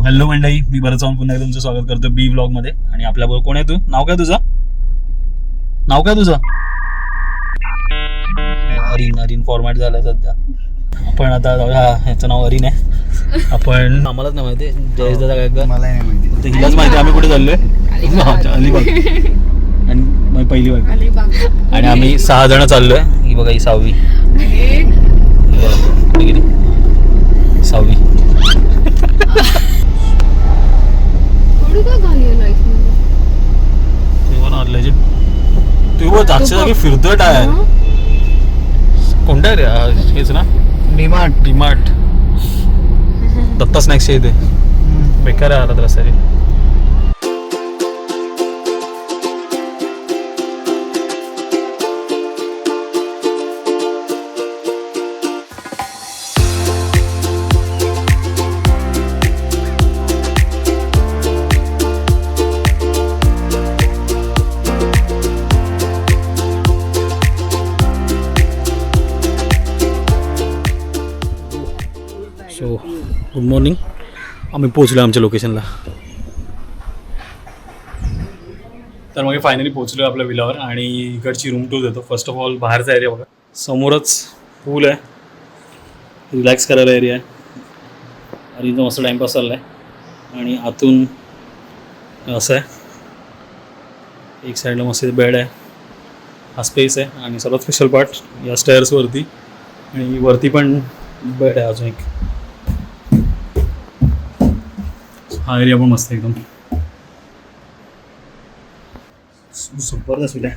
Hello मंडळी, मी भरत जाऊन पुन्हा तुमचं स्वागत करतो बी व्लॉग मध्ये. आणि आपल्याबरोबर कोण आहे तू? नाव काय तुझं? अरिन फॉर्मॅट झाला सध्या. आपण आता ह्याचं नाव अरिन आहे. आपण आम्हालाच नाही माहिती जयेश दादा काय मला नाही माहिती, तर हिलाच माहिती आम्ही कुठे चाललोय. अलिबाग. आणि मग पहिली बाग. आणि आम्ही 6 जण चाललोय. ही बघा, ही 6वी. कुठे गेली? 6वी. तू जागच्या जागी फिरतोय टायर. कोणता रे हेच ना? डीमार्ट दत्ता स्नॅक्सच्या इथे. बेकार आहे आला तर सरी. So good morning. आम्ही पोहोचलो आमच्या लोकेशनला. तर मग फायनली पोहोचलो आपल्या विलावर आणि इकडची रूम टूर देतो. फर्स्ट ऑफ ऑल बाहेरचा एरिया बघा. समोरच पूल आहे, रिलॅक्स करायला एरिया आहे आणि इथं मस्त टाईमपास चालला आहे. आणि आतून असं आहे, एक साईडला मस्त बेड आहे, हा स्पेस आहे. आणि सर्वात स्पेशल पार्ट या स्टेअर्सवरती आणि वरती पण बेड आहे अजून एक. हा एरिया पण मस्त एकदम जबरदस्त आहे.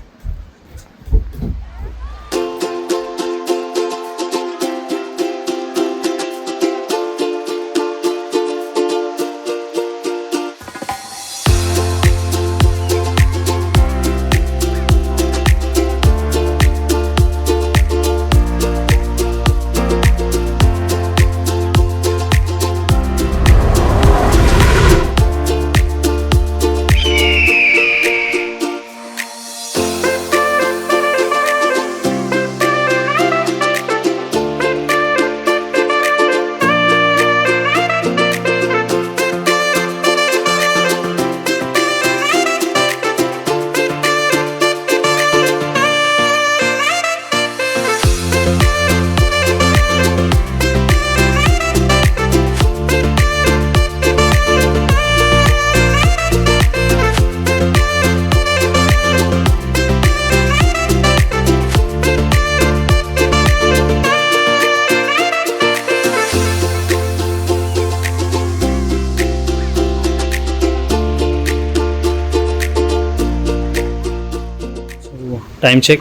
टाईम चेक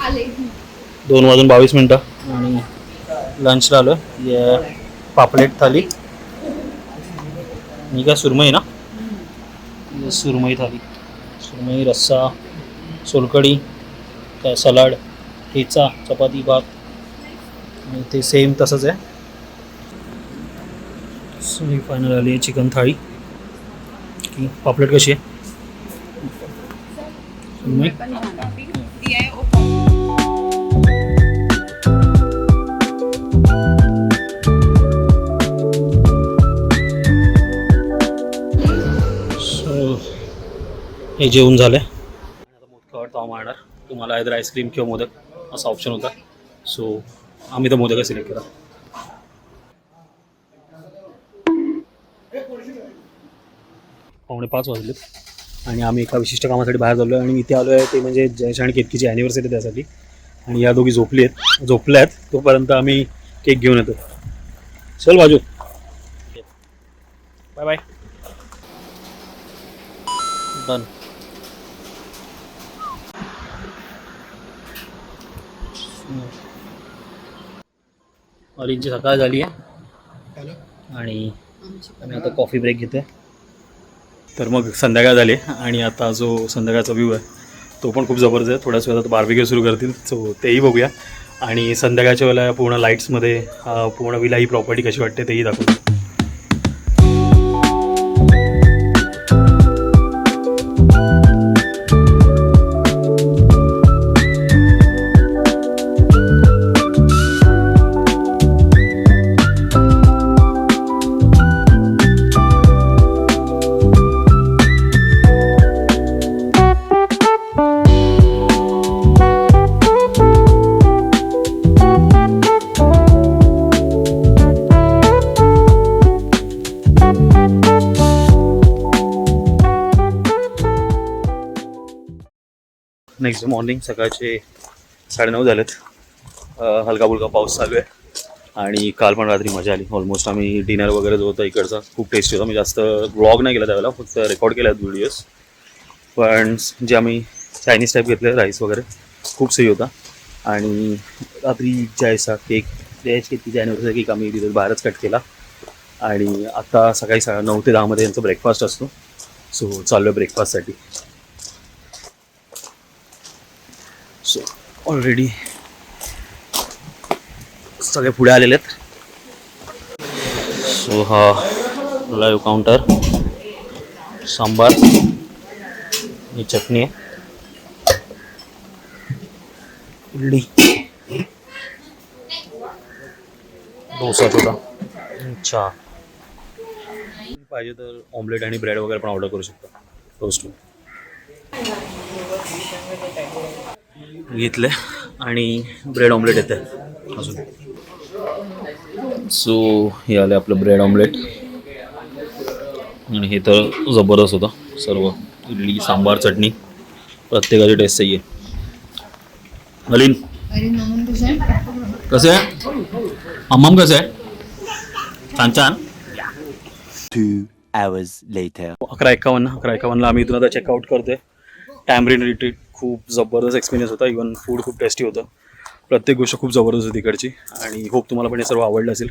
2:22 आणि लंचला आलो. पापलेट थाली. मी काय सुरमई ना? सुरमई थाली, सुरमई, रस्सा, सोलकढी, काय सलाड, ठेचा, चपाती, भात. आणि ते सेम तसंच आहे. सो ही फायनल आली आहे चिकन थाळी. की पापलेट कशी आहे? सुरमई. हे जेवण झालं आहे. आता मोदक आवडतो मारणार. तुम्हाला आयदर आईस्क्रीम किंवा मोदक असा ऑप्शन होता. सो आम्ही तर मोदक सिलेक्ट केला. पावणे 5 वाजले आणि आम्ही एका विशिष्ट कामासाठी बाहेर झालो आहे. आणि इथे आलो आहे ते म्हणजे जयेश आणि केतकीची ॲनिव्हर्सरी त्यासाठी. आणि या दोघी झोपल्या आहेत. तोपर्यंत आम्ही केक घेऊन येतो. चल बाजू, बाय बाय. डन. ऑरेंजची सकाळ झाली आहे आणि आम्ही आता कॉफी ब्रेक घेतो. तर मग संध्याकाळ झाली आणि आता जो संध्याकाळचा व्ह्यू आहे तो पण खूप जबरदस्त आहे. थोड्याच वेळात बार्बिक्यू सुरू करतील, सो तेही बघूया. आणि संध्याकाळच्या वेळेला पूर्ण लाईट्समध्ये पूर्ण विला ही प्रॉपर्टी कशी वाटते तेही दाखवतो. नेक्स्ट डे मॉर्निंग सकाळचे 9:30 झालेत. हलका फुलका पाऊस चालू आहे आणि काल पण रात्री मजा आली. ऑलमोस्ट आम्ही डिनर वगैरे जो होता इकडचा खूप टेस्टी होता. मी जास्त ब्लॉग नाही केला त्यावेळेला, फक्त रेकॉर्ड केले आहेत व्हिडिओज. पण जे आम्ही चायनीज टाईप घेतले राईस वगैरे खूप सही होता. आणि रात्री जायचा केक द्यायची ती जानेवारीचा केक आम्ही तिथे बाहेरच कट केला. आणि आता सकाळी 9 ते 10 यांचा ब्रेकफास्ट असतो. सो चाललो आहे ब्रेकफास्टसाठी. सो ऑलरेडी सगळे पुढे आलेले आहेत. सो हा लाईव्ह काउंटर, सांबार, ही चटणी आहे, इडली, डोसा होता, चहा. पाहिजे तर ऑमलेट आणि ब्रेड वगैरे पण ऑर्डर करू शकता. टोस्ट घेतले आणि ब्रेड ऑमलेट येते अजून. सो हे आले आपलं ब्रेड ऑमलेट आणि हे तर जबरदस्त होतं. सर्व इडली, सांबार, चटणी, प्रत्येकाची टेस्ट सही आहे. अलीन कसं आहे? अम्माम कसं आहे? छान छान. 2 hours later. 11:51ला आम्ही इथून आता चेकआउट करतोय. टॅमरिन रिट्रीट खूप जबरदस्त एक्सपिरियन्स होता. इवन फूड खूप टेस्टी होतं. प्रत्येक गोष्ट खूप जबरदस्त होती इकडची आणि होप तुम्हाला पण हे सर्व आवडलं असेल.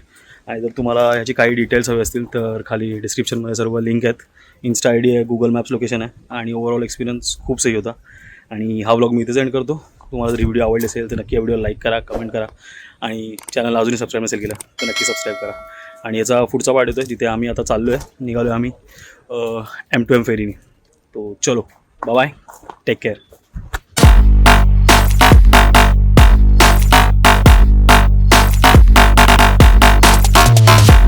आणि जर तुम्हाला ह्याची काही डिटेल्स हवे असतील तर खाली डिस्क्रिप्शनमध्ये सर्व लिंक आहेत. इन्स्टा ID आहे, गुगल मॅप्स लोकेशन आहे आणि ओव्हरऑल एक्सपिरियन्स खूप सही होता. आणि हा व्लॉग मी इथे एंड करतो. तुम्हाला जर ही व्हिडिओ आवडली असेल तर नक्की या व्हिडिओ लाईक करा, कमेंट करा आणि चॅनलला अजूनही सबस्क्राईब नसेल केलं तर नक्की सबस्क्राईब करा. आणि याचा पुढचा पार्ट येतो आहे जिथे आम्ही आता चाललो आहे, निघालो आहे आम्ही M2M फेरीने. तो चलो बाय, टेक केअर.